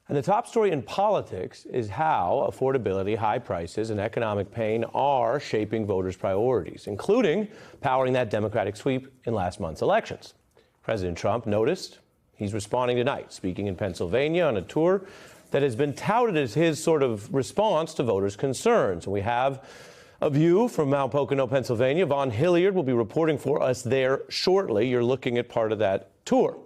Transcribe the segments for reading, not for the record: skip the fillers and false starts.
And the top story in politics is how affordability, high prices, and economic pain are shaping voters' priorities, including powering that Democratic sweep in last month's elections. President Trump noticed he's responding tonight, speaking in Pennsylvania on a tour that has been touted as his sort of response to voters' concerns. And we have a view from Mount Pocono, Pennsylvania. Vaughn Hilliard will be reporting for us there shortly. You're looking at part of that tour.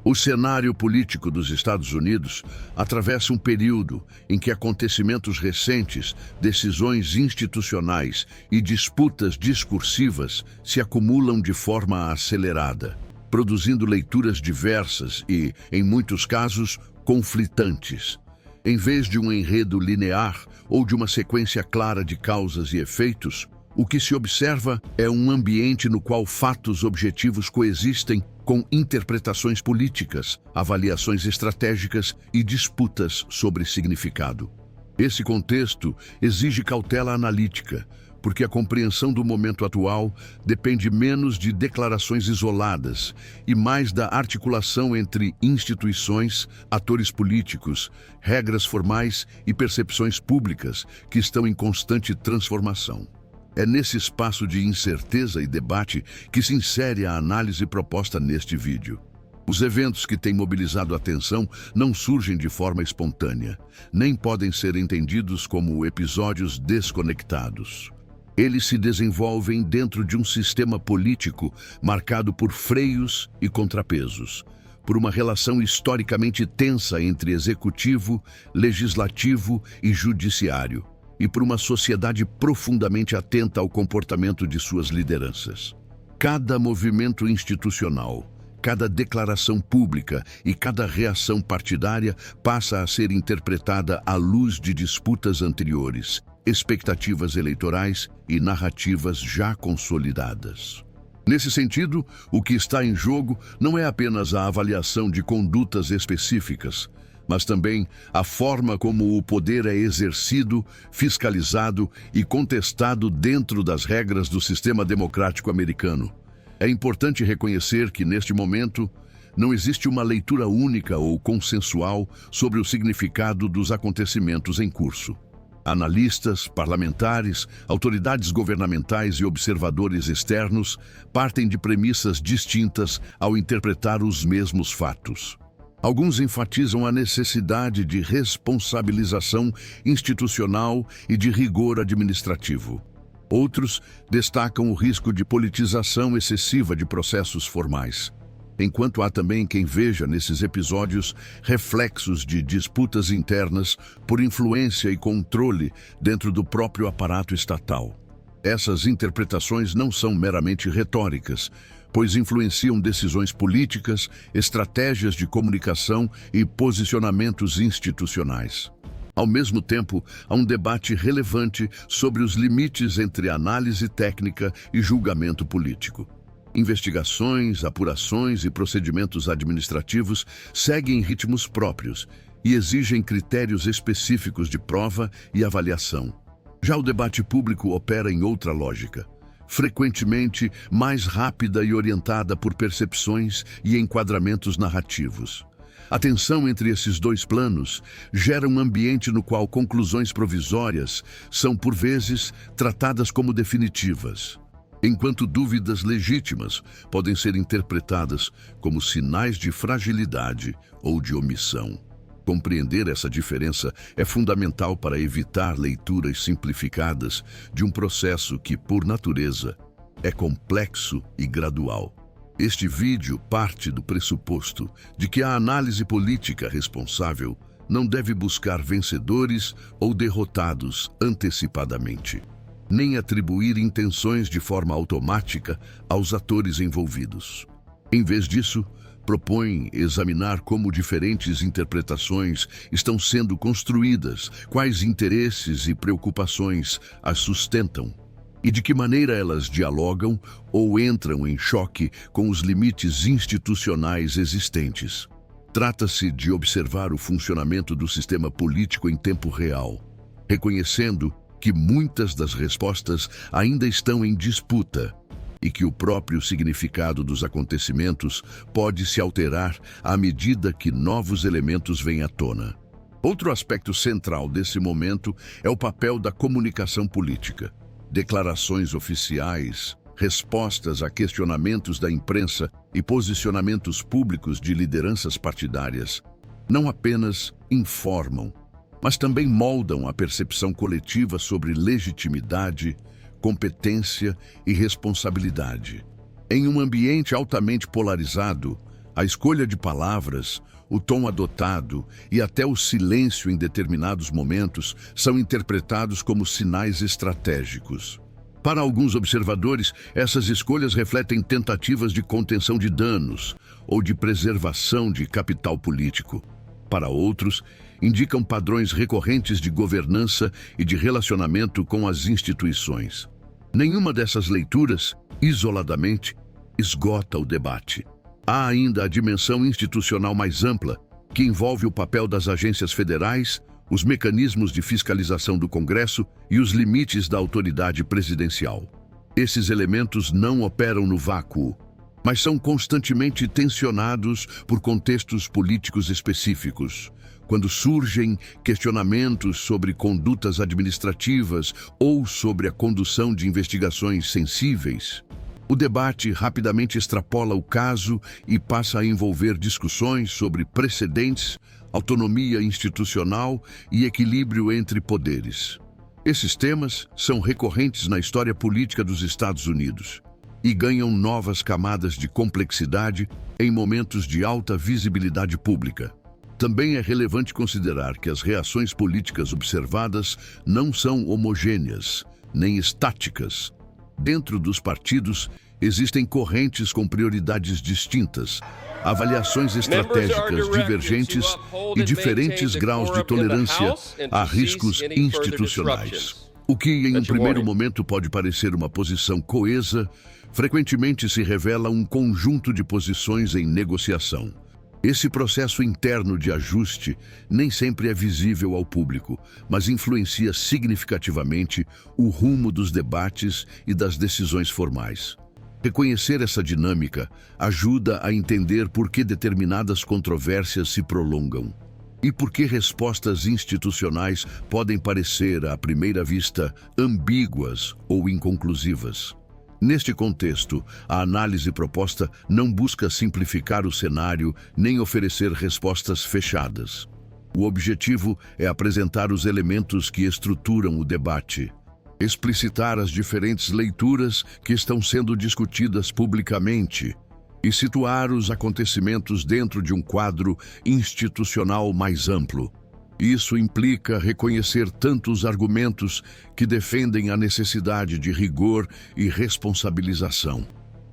O cenário político dos Estados Unidos atravessa um período em que acontecimentos recentes, decisões institucionais e disputas discursivas se acumulam de forma acelerada, produzindo leituras diversas e, em muitos casos, conflitantes. Em vez de um enredo linear ou de uma sequência clara de causas e efeitos, o que se observa é um ambiente no qual fatos objetivos coexistem com interpretações políticas, avaliações estratégicas e disputas sobre significado. Esse contexto exige cautela analítica, porque a compreensão do momento atual depende menos de declarações isoladas e mais da articulação entre instituições, atores políticos, regras formais e percepções públicas que estão em constante transformação. É nesse espaço de incerteza e debate que se insere a análise proposta neste vídeo. Os eventos que têm mobilizado a atenção não surgem de forma espontânea, nem podem ser entendidos como episódios desconectados. Eles se desenvolvem dentro de um sistema político marcado por freios e contrapesos, por uma relação historicamente tensa entre executivo, legislativo e judiciário, e por uma sociedade profundamente atenta ao comportamento de suas lideranças. Cada movimento institucional, cada declaração pública e cada reação partidária passa a ser interpretada à luz de disputas anteriores, expectativas eleitorais e narrativas já consolidadas. Nesse sentido, o que está em jogo não é apenas a avaliação de condutas específicas, mas também a forma como o poder é exercido, fiscalizado e contestado dentro das regras do sistema democrático americano. É importante reconhecer que, neste momento, não existe uma leitura única ou consensual sobre o significado dos acontecimentos em curso. Analistas, parlamentares, autoridades governamentais e observadores externos partem de premissas distintas ao interpretar os mesmos fatos. Alguns enfatizam a necessidade de responsabilização institucional e de rigor administrativo. Outros destacam o risco de politização excessiva de processos formais, enquanto há também quem veja nesses episódios reflexos de disputas internas por influência e controle dentro do próprio aparato estatal. Essas interpretações não são meramente retóricas, pois influenciam decisões políticas, estratégias de comunicação e posicionamentos institucionais. Ao mesmo tempo, há um debate relevante sobre os limites entre análise técnica e julgamento político. Investigações, apurações e procedimentos administrativos seguem ritmos próprios e exigem critérios específicos de prova e avaliação. Já o debate público opera em outra lógica, frequentemente mais rápida e orientada por percepções e enquadramentos narrativos. A tensão entre esses dois planos gera um ambiente no qual conclusões provisórias são, por vezes, tratadas como definitivas, enquanto dúvidas legítimas podem ser interpretadas como sinais de fragilidade ou de omissão. Compreender essa diferença é fundamental para evitar leituras simplificadas de um processo que, por natureza, é complexo e gradual. Este vídeo parte do pressuposto de que a análise política responsável não deve buscar vencedores ou derrotados antecipadamente, nem atribuir intenções de forma automática aos atores envolvidos. Em vez disso, propõe examinar como diferentes interpretações estão sendo construídas, quais interesses e preocupações as sustentam, e de que maneira elas dialogam ou entram em choque com os limites institucionais existentes. Trata-se de observar o funcionamento do sistema político em tempo real, reconhecendo que muitas das respostas ainda estão em disputa e que o próprio significado dos acontecimentos pode se alterar à medida que novos elementos vêm à tona. Outro aspecto central desse momento é o papel da comunicação política. Declarações oficiais, respostas a questionamentos da imprensa e posicionamentos públicos de lideranças partidárias não apenas informam, mas também moldam a percepção coletiva sobre legitimidade, competência e responsabilidade. Em um ambiente altamente polarizado, a escolha de palavras, o tom adotado e até o silêncio em determinados momentos são interpretados como sinais estratégicos. Para alguns observadores, essas escolhas refletem tentativas de contenção de danos ou de preservação de capital político. Para outros, indicam padrões recorrentes de governança e de relacionamento com as instituições. Nenhuma dessas leituras, isoladamente, esgota o debate. Há ainda a dimensão institucional mais ampla, que envolve o papel das agências federais, os mecanismos de fiscalização do Congresso e os limites da autoridade presidencial. Esses elementos não operam no vácuo, mas são constantemente tensionados por contextos políticos específicos. Quando surgem questionamentos sobre condutas administrativas ou sobre a condução de investigações sensíveis, o debate rapidamente extrapola o caso e passa a envolver discussões sobre precedentes, autonomia institucional e equilíbrio entre poderes. Esses temas são recorrentes na história política dos Estados Unidos e ganham novas camadas de complexidade em momentos de alta visibilidade pública. Também é relevante considerar que as reações políticas observadas não são homogêneas, nem estáticas. Dentro dos partidos, existem correntes com prioridades distintas, avaliações estratégicas divergentes e diferentes graus de tolerância a riscos institucionais. O que, em um primeiro momento, pode parecer uma posição coesa, frequentemente se revela um conjunto de posições em negociação. Esse processo interno de ajuste nem sempre é visível ao público, mas influencia significativamente o rumo dos debates e das decisões formais. Reconhecer essa dinâmica ajuda a entender por que determinadas controvérsias se prolongam e por que respostas institucionais podem parecer, à primeira vista, ambíguas ou inconclusivas. Neste contexto, a análise proposta não busca simplificar o cenário nem oferecer respostas fechadas. O objetivo é apresentar os elementos que estruturam o debate, explicitar as diferentes leituras que estão sendo discutidas publicamente e situar os acontecimentos dentro de um quadro institucional mais amplo. Isso implica reconhecer tanto os argumentos que defendem a necessidade de rigor e responsabilização,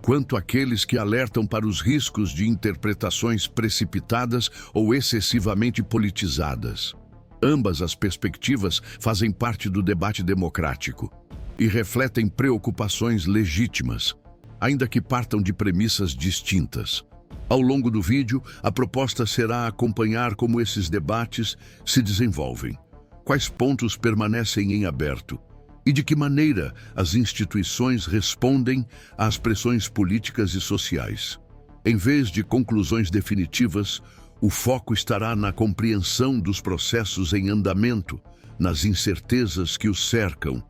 quanto aqueles que alertam para os riscos de interpretações precipitadas ou excessivamente politizadas. Ambas as perspectivas fazem parte do debate democrático e refletem preocupações legítimas, ainda que partam de premissas distintas. Ao longo do vídeo, a proposta será acompanhar como esses debates se desenvolvem, quais pontos permanecem em aberto e de que maneira as instituições respondem às pressões políticas e sociais. Em vez de conclusões definitivas, o foco estará na compreensão dos processos em andamento, nas incertezas que os cercam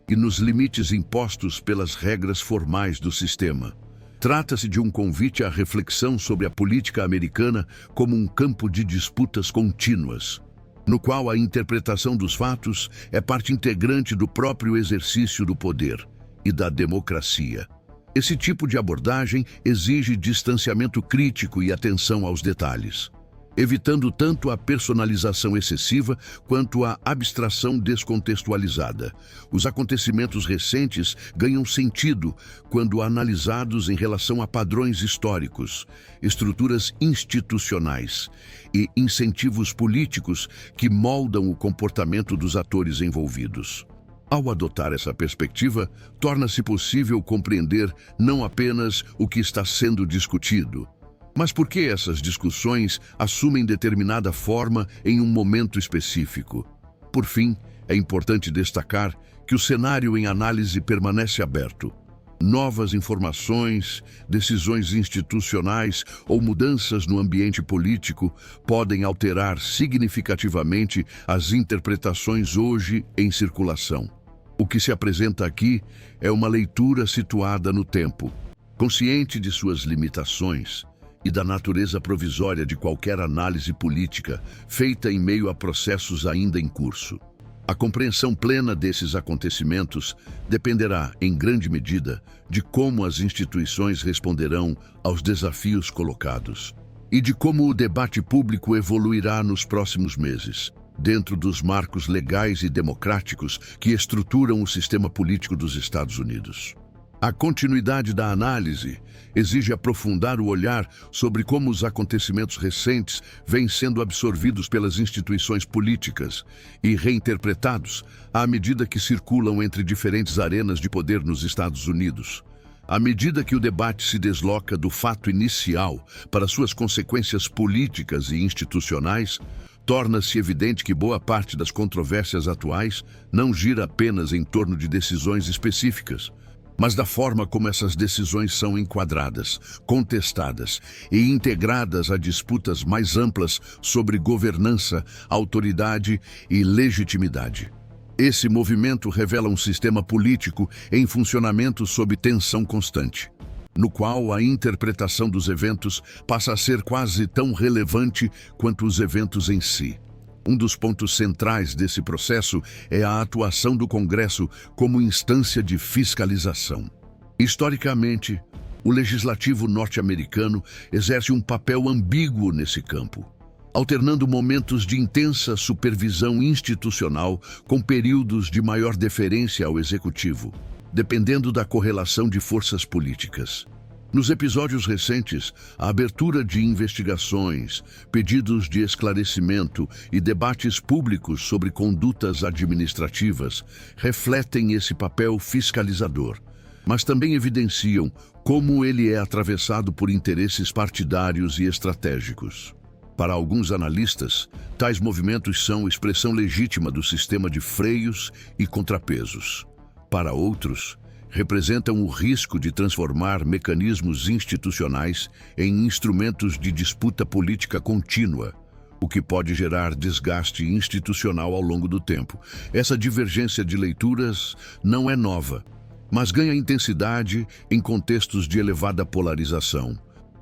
e nos limites impostos pelas regras formais do sistema. Trata-se de um convite à reflexão sobre a política americana como um campo de disputas contínuas, no qual a interpretação dos fatos é parte integrante do próprio exercício do poder e da democracia. Esse tipo de abordagem exige distanciamento crítico e atenção aos detalhes, evitando tanto a personalização excessiva quanto a abstração descontextualizada. Os acontecimentos recentes ganham sentido quando analisados em relação a padrões históricos, estruturas institucionais e incentivos políticos que moldam o comportamento dos atores envolvidos. Ao adotar essa perspectiva, torna-se possível compreender não apenas o que está sendo discutido, mas por que essas discussões assumem determinada forma em um momento específico. Por fim, é importante destacar que o cenário em análise permanece aberto. Novas informações, decisões institucionais ou mudanças no ambiente político podem alterar significativamente as interpretações hoje em circulação. O que se apresenta aqui é uma leitura situada no tempo, consciente de suas limitações e da natureza provisória de qualquer análise política feita em meio a processos ainda em curso. A compreensão plena desses acontecimentos dependerá, em grande medida, de como as instituições responderão aos desafios colocados e de como o debate público evoluirá nos próximos meses, dentro dos marcos legais e democráticos que estruturam o sistema político dos Estados Unidos. A continuidade da análise exige aprofundar o olhar sobre como os acontecimentos recentes vêm sendo absorvidos pelas instituições políticas e reinterpretados à medida que circulam entre diferentes arenas de poder nos Estados Unidos. À medida que o debate se desloca do fato inicial para suas consequências políticas e institucionais, torna-se evidente que boa parte das controvérsias atuais não gira apenas em torno de decisões específicas, mas da forma como essas decisões são enquadradas, contestadas e integradas a disputas mais amplas sobre governança, autoridade e legitimidade. Esse movimento revela um sistema político em funcionamento sob tensão constante, no qual a interpretação dos eventos passa a ser quase tão relevante quanto os eventos em si. Um dos pontos centrais desse processo é a atuação do Congresso como instância de fiscalização. Historicamente, o legislativo norte-americano exerce um papel ambíguo nesse campo, alternando momentos de intensa supervisão institucional com períodos de maior deferência ao executivo, dependendo da correlação de forças políticas. Nos episódios recentes, a abertura de investigações, pedidos de esclarecimento e debates públicos sobre condutas administrativas refletem esse papel fiscalizador, mas também evidenciam como ele é atravessado por interesses partidários e estratégicos. Para alguns analistas, tais movimentos são expressão legítima do sistema de freios e contrapesos. Para outros, representam o risco de transformar mecanismos institucionais em instrumentos de disputa política contínua, o que pode gerar desgaste institucional ao longo do tempo. Essa divergência de leituras não é nova, mas ganha intensidade em contextos de elevada polarização.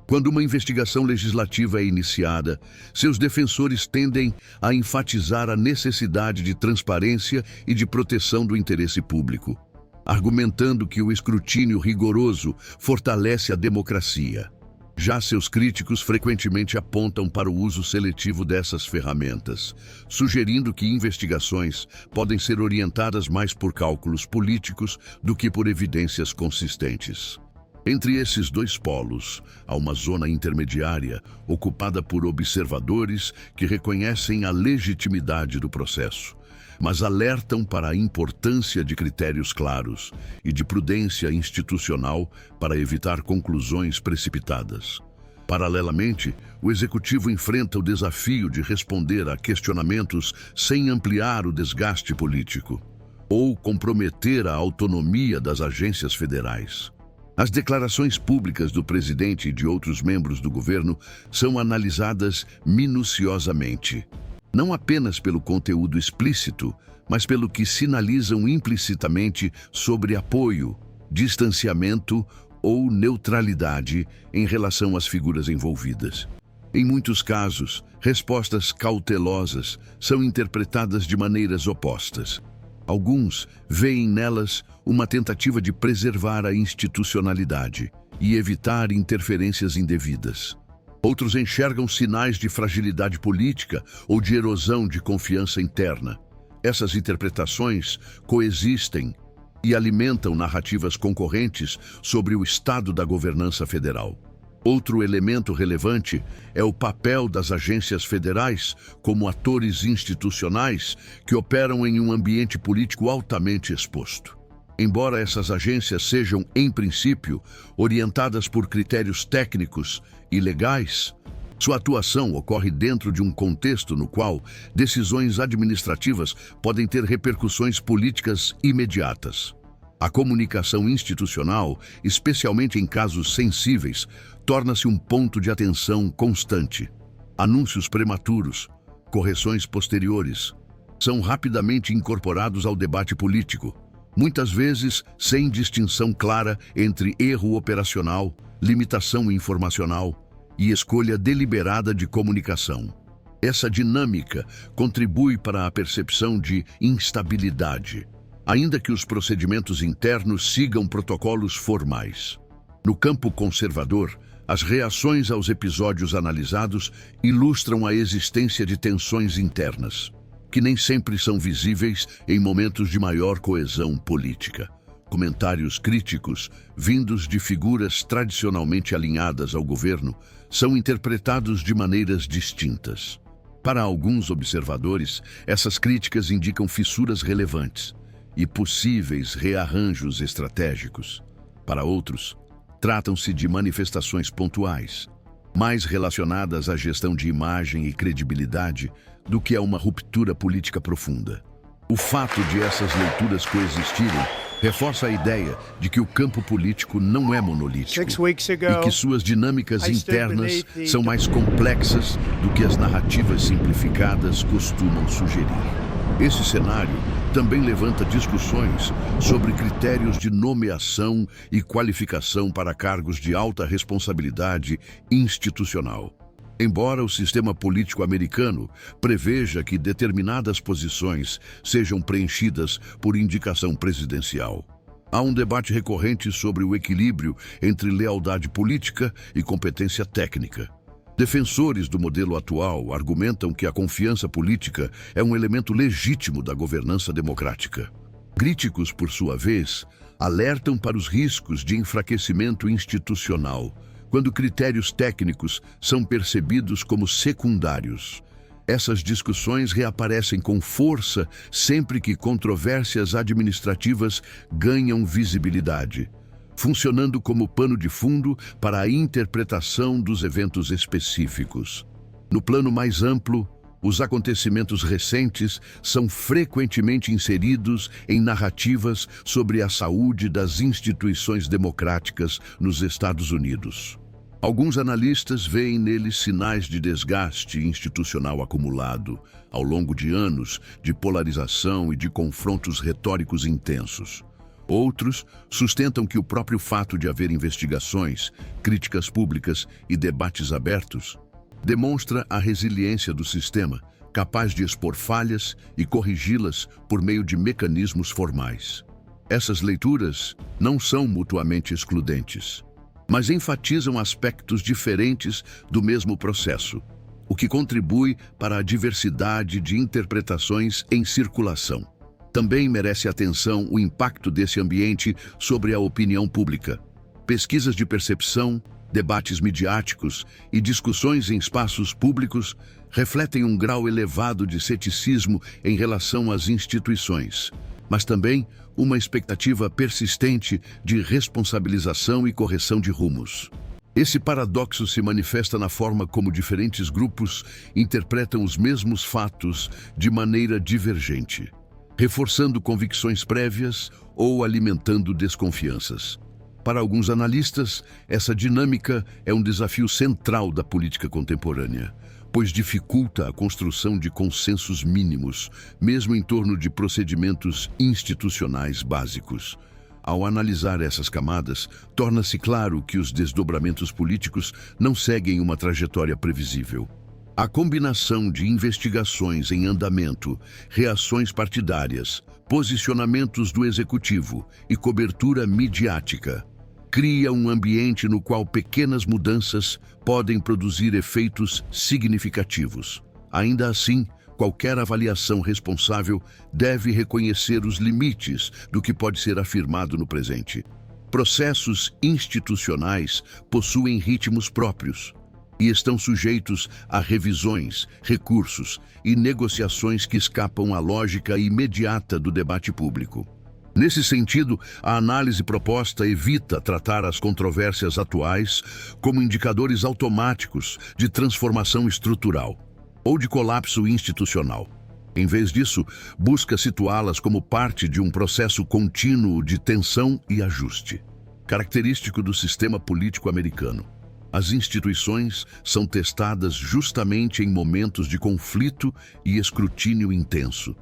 Quando uma investigação legislativa é iniciada, seus defensores tendem a enfatizar a necessidade de transparência e de proteção do interesse público, argumentando que o escrutínio rigoroso fortalece a democracia. Já seus críticos frequentemente apontam para o uso seletivo dessas ferramentas, sugerindo que investigações podem ser orientadas mais por cálculos políticos do que por evidências consistentes. Entre esses dois polos, há uma zona intermediária ocupada por observadores que reconhecem a legitimidade do processo, mas alertam para a importância de critérios claros e de prudência institucional para evitar conclusões precipitadas. Paralelamente, o Executivo enfrenta o desafio de responder a questionamentos sem ampliar o desgaste político ou comprometer a autonomia das agências federais. As declarações públicas do presidente e de outros membros do governo são analisadas minuciosamente, não apenas pelo conteúdo explícito, mas pelo que sinalizam implicitamente sobre apoio, distanciamento ou neutralidade em relação às figuras envolvidas. Em muitos casos, respostas cautelosas são interpretadas de maneiras opostas. Alguns veem nelas uma tentativa de preservar a institucionalidade e evitar interferências indevidas. Outros enxergam sinais de fragilidade política ou de erosão de confiança interna. Essas interpretações coexistem e alimentam narrativas concorrentes sobre o estado da governança federal. Outro elemento relevante é o papel das agências federais como atores institucionais que operam em um ambiente político altamente exposto. Embora essas agências sejam, em princípio, orientadas por critérios técnicos e legais, sua atuação ocorre dentro de um contexto no qual decisões administrativas podem ter repercussões políticas imediatas. A comunicação institucional, especialmente em casos sensíveis, torna-se um ponto de atenção constante. Anúncios prematuros, correções posteriores, são rapidamente incorporados ao debate político, muitas vezes sem distinção clara entre erro operacional, limitação informacional e escolha deliberada de comunicação. Essa dinâmica contribui para a percepção de instabilidade, ainda que os procedimentos internos sigam protocolos formais. No campo conservador, as reações aos episódios analisados ilustram a existência de tensões internas, que nem sempre são visíveis em momentos de maior coesão política. Comentários críticos, vindos de figuras tradicionalmente alinhadas ao governo, são interpretados de maneiras distintas. Para alguns observadores, essas críticas indicam fissuras relevantes e possíveis rearranjos estratégicos. Para outros, tratam-se de manifestações pontuais, mais relacionadas à gestão de imagem e credibilidade do que a uma ruptura política profunda. O fato de essas leituras coexistirem reforça a ideia de que o campo político não é monolítico e que suas dinâmicas internas são mais complexas do que as narrativas simplificadas costumam sugerir. Esse cenário também levanta discussões sobre critérios de nomeação e qualificação para cargos de alta responsabilidade institucional. Embora o sistema político americano preveja que determinadas posições sejam preenchidas por indicação presidencial, há um debate recorrente sobre o equilíbrio entre lealdade política e competência técnica. Defensores do modelo atual argumentam que a confiança política é um elemento legítimo da governança democrática. Críticos, por sua vez, alertam para os riscos de enfraquecimento institucional, quando critérios técnicos são percebidos como secundários. Essas discussões reaparecem com força sempre que controvérsias administrativas ganham visibilidade, funcionando como pano de fundo para a interpretação dos eventos específicos. No plano mais amplo, os acontecimentos recentes são frequentemente inseridos em narrativas sobre a saúde das instituições democráticas nos Estados Unidos. Alguns analistas veem neles sinais de desgaste institucional acumulado ao longo de anos de polarização e de confrontos retóricos intensos. Outros sustentam que o próprio fato de haver investigações, críticas públicas e debates abertos demonstra a resiliência do sistema, capaz de expor falhas e corrigi-las por meio de mecanismos formais. Essas leituras não são mutuamente excludentes, mas enfatizam aspectos diferentes do mesmo processo, o que contribui para a diversidade de interpretações em circulação. Também merece atenção o impacto desse ambiente sobre a opinião pública. Pesquisas de percepção, debates midiáticos e discussões em espaços públicos refletem um grau elevado de ceticismo em relação às instituições, mas também uma expectativa persistente de responsabilização e correção de rumos. Esse paradoxo se manifesta na forma como diferentes grupos interpretam os mesmos fatos de maneira divergente, reforçando convicções prévias ou alimentando desconfianças. Para alguns analistas, essa dinâmica é um desafio central da política contemporânea, pois dificulta a construção de consensos mínimos, mesmo em torno de procedimentos institucionais básicos. Ao analisar essas camadas, torna-se claro que os desdobramentos políticos não seguem uma trajetória previsível. A combinação de investigações em andamento, reações partidárias, posicionamentos do executivo e cobertura midiática cria um ambiente no qual pequenas mudanças podem produzir efeitos significativos. Ainda assim, qualquer avaliação responsável deve reconhecer os limites do que pode ser afirmado no presente. Processos institucionais possuem ritmos próprios e estão sujeitos a revisões, recursos e negociações que escapam à lógica imediata do debate público. Nesse sentido, a análise proposta evita tratar as controvérsias atuais como indicadores automáticos de transformação estrutural ou de colapso institucional. Em vez disso, busca situá-las como parte de um processo contínuo de tensão e ajuste, característico do sistema político americano. As instituições são testadas justamente em momentos de conflito e escrutínio intenso.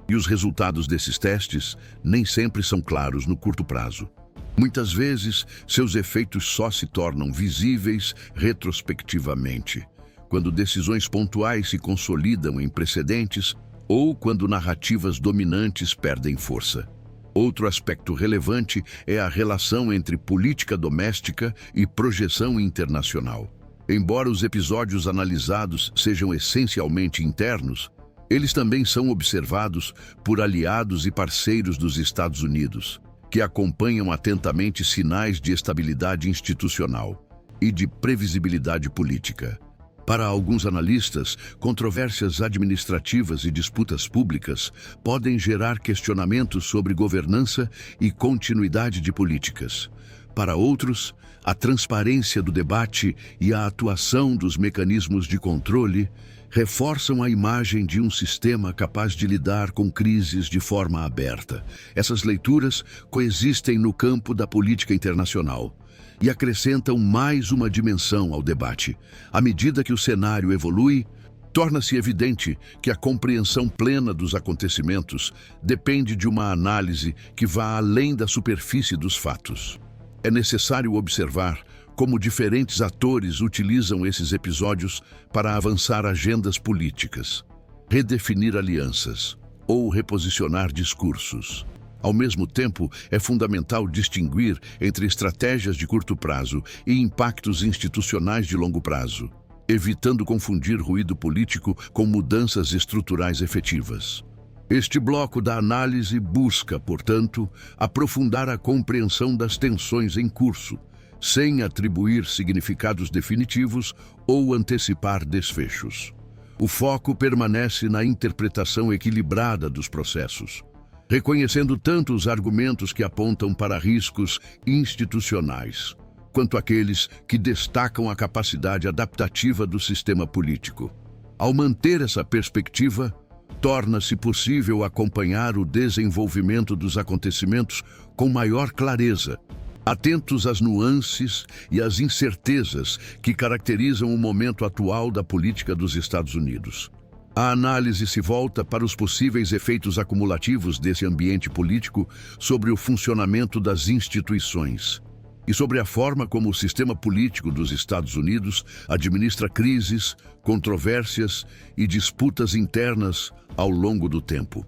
E os resultados desses testes nem sempre são claros no curto prazo. Muitas vezes, seus efeitos só se tornam visíveis retrospectivamente, quando decisões pontuais se consolidam em precedentes ou quando narrativas dominantes perdem força. Outro aspecto relevante é a relação entre política doméstica e projeção internacional. Embora os episódios analisados sejam essencialmente internos, eles também são observados por aliados e parceiros dos Estados Unidos, que acompanham atentamente sinais de estabilidade institucional e de previsibilidade política. Para alguns analistas, controvérsias administrativas e disputas públicas podem gerar questionamentos sobre governança e continuidade de políticas. Para outros, a transparência do debate e a atuação dos mecanismos de controle reforçam a imagem de um sistema capaz de lidar com crises de forma aberta. Essas leituras coexistem no campo da política internacional e acrescentam mais uma dimensão ao debate. À medida que o cenário evolui, torna-se evidente que a compreensão plena dos acontecimentos depende de uma análise que vá além da superfície dos fatos. É necessário observar como diferentes atores utilizam esses episódios para avançar agendas políticas, redefinir alianças ou reposicionar discursos. Ao mesmo tempo, é fundamental distinguir entre estratégias de curto prazo e impactos institucionais de longo prazo, evitando confundir ruído político com mudanças estruturais efetivas. Este bloco da análise busca, portanto, aprofundar a compreensão das tensões em curso, sem atribuir significados definitivos ou antecipar desfechos. O foco permanece na interpretação equilibrada dos processos, reconhecendo tanto os argumentos que apontam para riscos institucionais, quanto aqueles que destacam a capacidade adaptativa do sistema político. Ao manter essa perspectiva, torna-se possível acompanhar o desenvolvimento dos acontecimentos com maior clareza, atentos às nuances e às incertezas que caracterizam o momento atual da política dos Estados Unidos. A análise se volta para os possíveis efeitos acumulativos desse ambiente político sobre o funcionamento das instituições e sobre a forma como o sistema político dos Estados Unidos administra crises, controvérsias e disputas internas ao longo do tempo.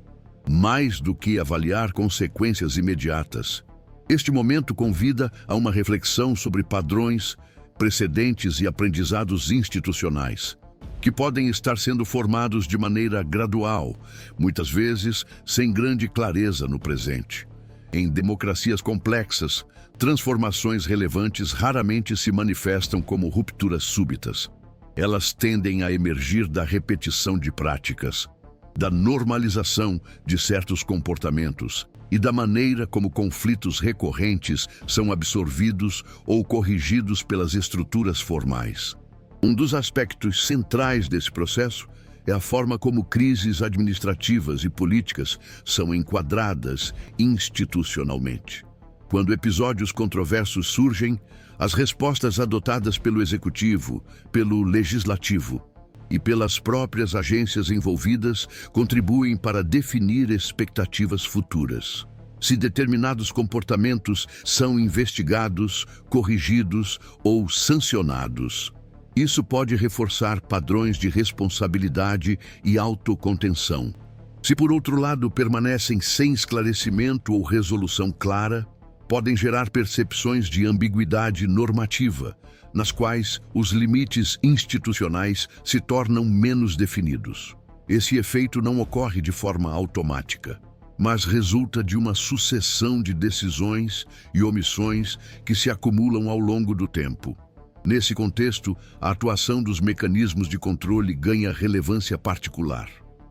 Mais do que avaliar consequências imediatas, este momento convida a uma reflexão sobre padrões, precedentes e aprendizados institucionais, que podem estar sendo formados de maneira gradual, muitas vezes sem grande clareza no presente. Em democracias complexas, transformações relevantes raramente se manifestam como rupturas súbitas. Elas tendem a emergir da repetição de práticas, da normalização de certos comportamentos e da maneira como conflitos recorrentes são absorvidos ou corrigidos pelas estruturas formais. Um dos aspectos centrais desse processo é a forma como crises administrativas e políticas são enquadradas institucionalmente. Quando episódios controversos surgem, as respostas adotadas pelo Executivo, pelo Legislativo e pelas próprias agências envolvidas contribuem para definir expectativas futuras. Se determinados comportamentos são investigados, corrigidos ou sancionados, isso pode reforçar padrões de responsabilidade e autocontenção. Se, por outro lado, permanecem sem esclarecimento ou resolução clara, podem gerar percepções de ambiguidade normativa, nas quais os limites institucionais se tornam menos definidos. Esse efeito não ocorre de forma automática, mas resulta de uma sucessão de decisões e omissões que se acumulam ao longo do tempo. Nesse contexto, a atuação dos mecanismos de controle ganha relevância particular.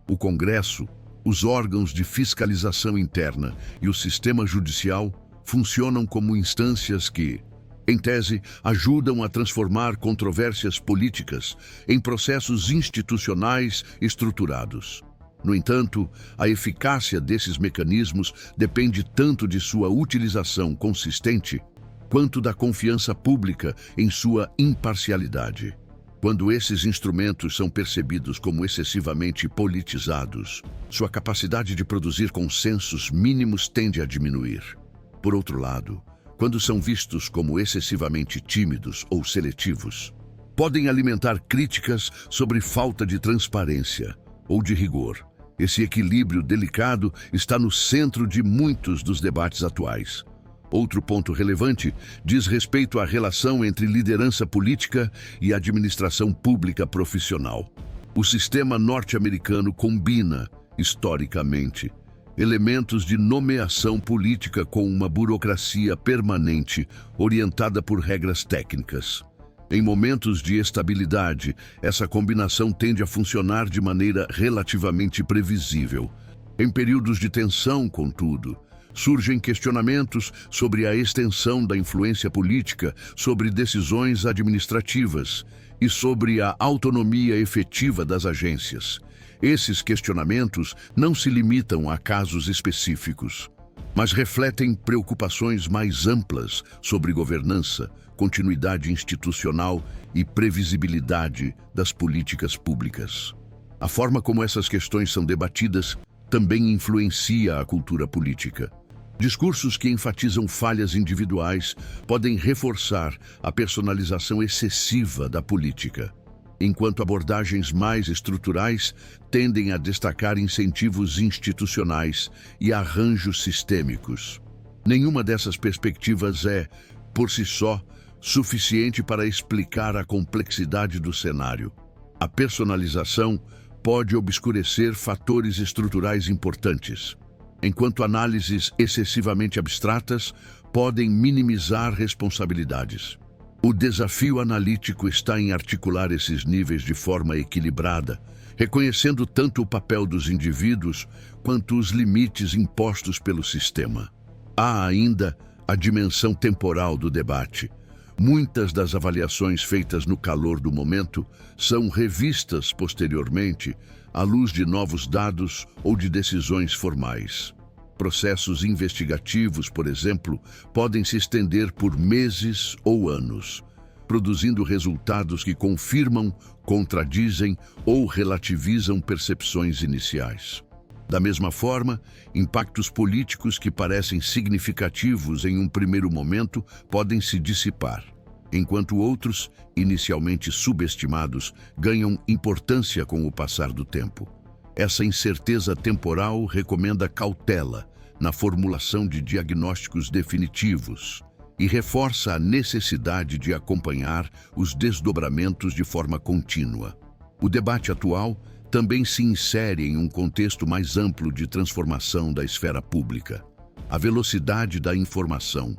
O Congresso, os órgãos de fiscalização interna e o sistema judicial funcionam como instâncias que, em tese, ajudam a transformar controvérsias políticas em processos institucionais estruturados. No entanto, a eficácia desses mecanismos depende tanto de sua utilização consistente quanto da confiança pública em sua imparcialidade. Quando esses instrumentos são percebidos como excessivamente politizados, sua capacidade de produzir consensos mínimos tende a diminuir. Por outro lado, quando são vistos como excessivamente tímidos ou seletivos, podem alimentar críticas sobre falta de transparência ou de rigor. Esse equilíbrio delicado está no centro de muitos dos debates atuais. Outro ponto relevante diz respeito à relação entre liderança política e administração pública profissional. O sistema norte-americano combina, historicamente, elementos de nomeação política com uma burocracia permanente orientada por regras técnicas. Em momentos de estabilidade, essa combinação tende a funcionar de maneira relativamente previsível. Em períodos de tensão, contudo, surgem questionamentos sobre a extensão da influência política sobre decisões administrativas e sobre a autonomia efetiva das agências. Esses questionamentos não se limitam a casos específicos, mas refletem preocupações mais amplas sobre governança, continuidade institucional e previsibilidade das políticas públicas. A forma como essas questões são debatidas também influencia a cultura política. Discursos que enfatizam falhas individuais podem reforçar a personalização excessiva da política, enquanto abordagens mais estruturais tendem a destacar incentivos institucionais e arranjos sistêmicos. Nenhuma dessas perspectivas é, por si só, suficiente para explicar a complexidade do cenário. A personalização pode obscurecer fatores estruturais importantes, enquanto análises excessivamente abstratas podem minimizar responsabilidades. O desafio analítico está em articular esses níveis de forma equilibrada, reconhecendo tanto o papel dos indivíduos quanto os limites impostos pelo sistema. Há ainda a dimensão temporal do debate. Muitas das avaliações feitas no calor do momento são revistas posteriormente à luz de novos dados ou de decisões formais. Processos investigativos, por exemplo, podem se estender por meses ou anos, produzindo resultados que confirmam, contradizem ou relativizam percepções iniciais. Da mesma forma, impactos políticos que parecem significativos em um primeiro momento podem se dissipar, enquanto outros, inicialmente subestimados, ganham importância com o passar do tempo. Essa incerteza temporal recomenda cautela na formulação de diagnósticos definitivos e reforça a necessidade de acompanhar os desdobramentos de forma contínua. O debate atual também se insere em um contexto mais amplo de transformação da esfera pública. A velocidade da informação,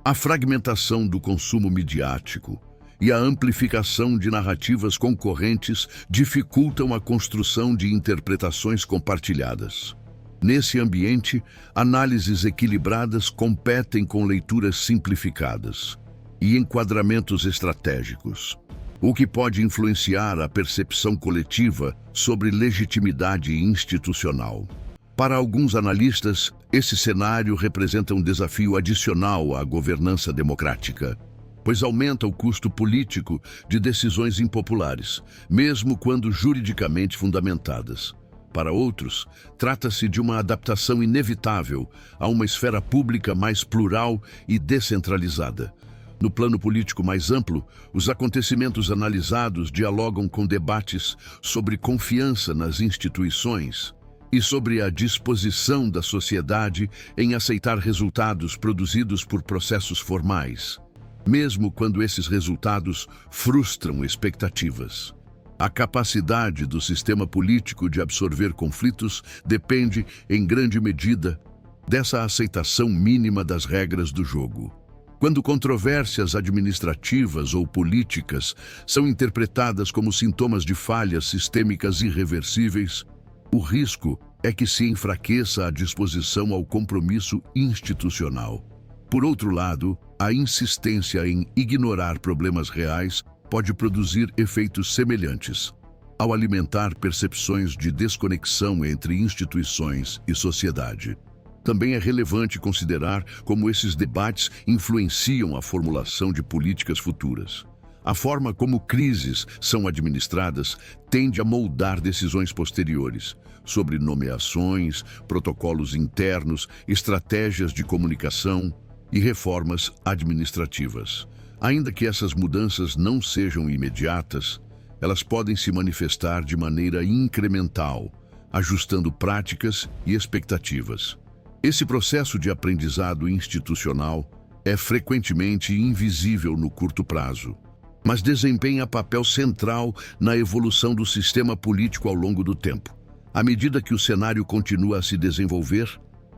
a fragmentação do consumo midiático e a amplificação de narrativas concorrentes dificultam a construção de interpretações compartilhadas. Nesse ambiente, análises equilibradas competem com leituras simplificadas e enquadramentos estratégicos, o que pode influenciar a percepção coletiva sobre legitimidade institucional. Para alguns analistas, esse cenário representa um desafio adicional à governança democrática, pois aumenta o custo político de decisões impopulares, mesmo quando juridicamente fundamentadas. Para outros, trata-se de uma adaptação inevitável a uma esfera pública mais plural e descentralizada. No plano político mais amplo, os acontecimentos analisados dialogam com debates sobre confiança nas instituições e sobre a disposição da sociedade em aceitar resultados produzidos por processos formais, mesmo quando esses resultados frustram expectativas. A capacidade do sistema político de absorver conflitos depende, em grande medida, dessa aceitação mínima das regras do jogo. Quando controvérsias administrativas ou políticas são interpretadas como sintomas de falhas sistêmicas irreversíveis, o risco é que se enfraqueça a disposição ao compromisso institucional. Por outro lado, a insistência em ignorar problemas reais pode produzir efeitos semelhantes. ao alimentar percepções de desconexão entre instituições e sociedade. Também é relevante considerar como esses debates influenciam a formulação de políticas futuras. A forma como crises são administradas tende a moldar decisões posteriores sobre nomeações, protocolos internos, estratégias de comunicação e reformas administrativas. Ainda que essas mudanças não sejam imediatas, elas podem se manifestar de maneira incremental, ajustando práticas e expectativas. Esse processo de aprendizado institucional é frequentemente invisível no curto prazo, mas desempenha papel central na evolução do sistema político ao longo do tempo. À medida que o cenário continua a se desenvolver,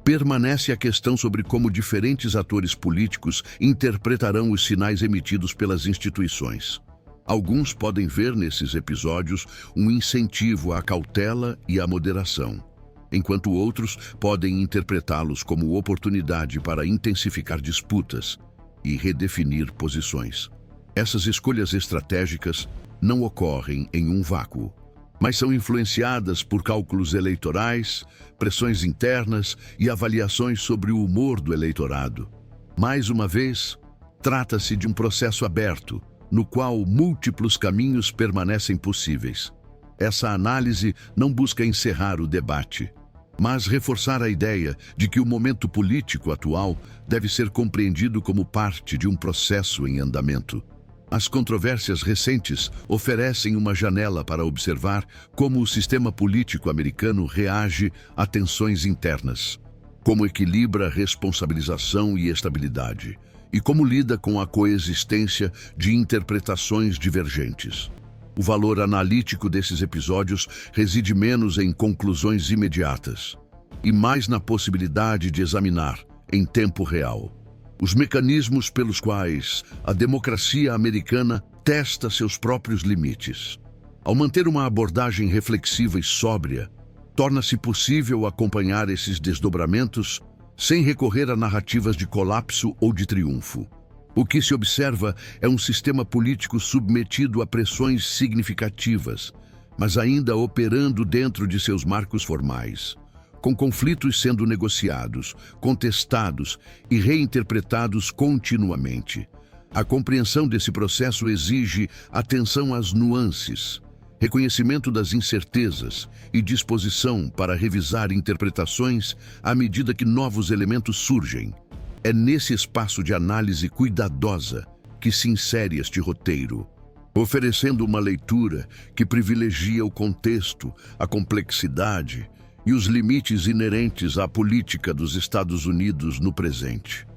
permanece a questão sobre como diferentes atores políticos interpretarão os sinais emitidos pelas instituições. Alguns podem ver nesses episódios um incentivo à cautela e à moderação, enquanto outros podem interpretá-los como oportunidade para intensificar disputas e redefinir posições. Essas escolhas estratégicas não ocorrem em um vácuo, mas são influenciadas por cálculos eleitorais, pressões internas e avaliações sobre o humor do eleitorado. Mais uma vez, trata-se de um processo aberto, no qual múltiplos caminhos permanecem possíveis. Essa análise não busca encerrar o debate, mas reforçar a ideia de que o momento político atual deve ser compreendido como parte de um processo em andamento. As controvérsias recentes oferecem uma janela para observar como o sistema político americano reage a tensões internas, como equilibra responsabilização e estabilidade, e como lida com a coexistência de interpretações divergentes. O valor analítico desses episódios reside menos em conclusões imediatas e mais na possibilidade de examinar, em tempo real, os mecanismos pelos quais a democracia americana testa seus próprios limites. Ao manter uma abordagem reflexiva e sóbria, torna-se possível acompanhar esses desdobramentos sem recorrer a narrativas de colapso ou de triunfo. O que se observa é um sistema político submetido a pressões significativas, mas ainda operando dentro de seus marcos formais, com conflitos sendo negociados, contestados e reinterpretados continuamente. A compreensão desse processo exige atenção às nuances, reconhecimento das incertezas e disposição para revisar interpretações à medida que novos elementos surgem. É nesse espaço de análise cuidadosa que se insere este roteiro, oferecendo uma leitura que privilegia o contexto, a complexidade e os limites inerentes à política dos Estados Unidos no presente.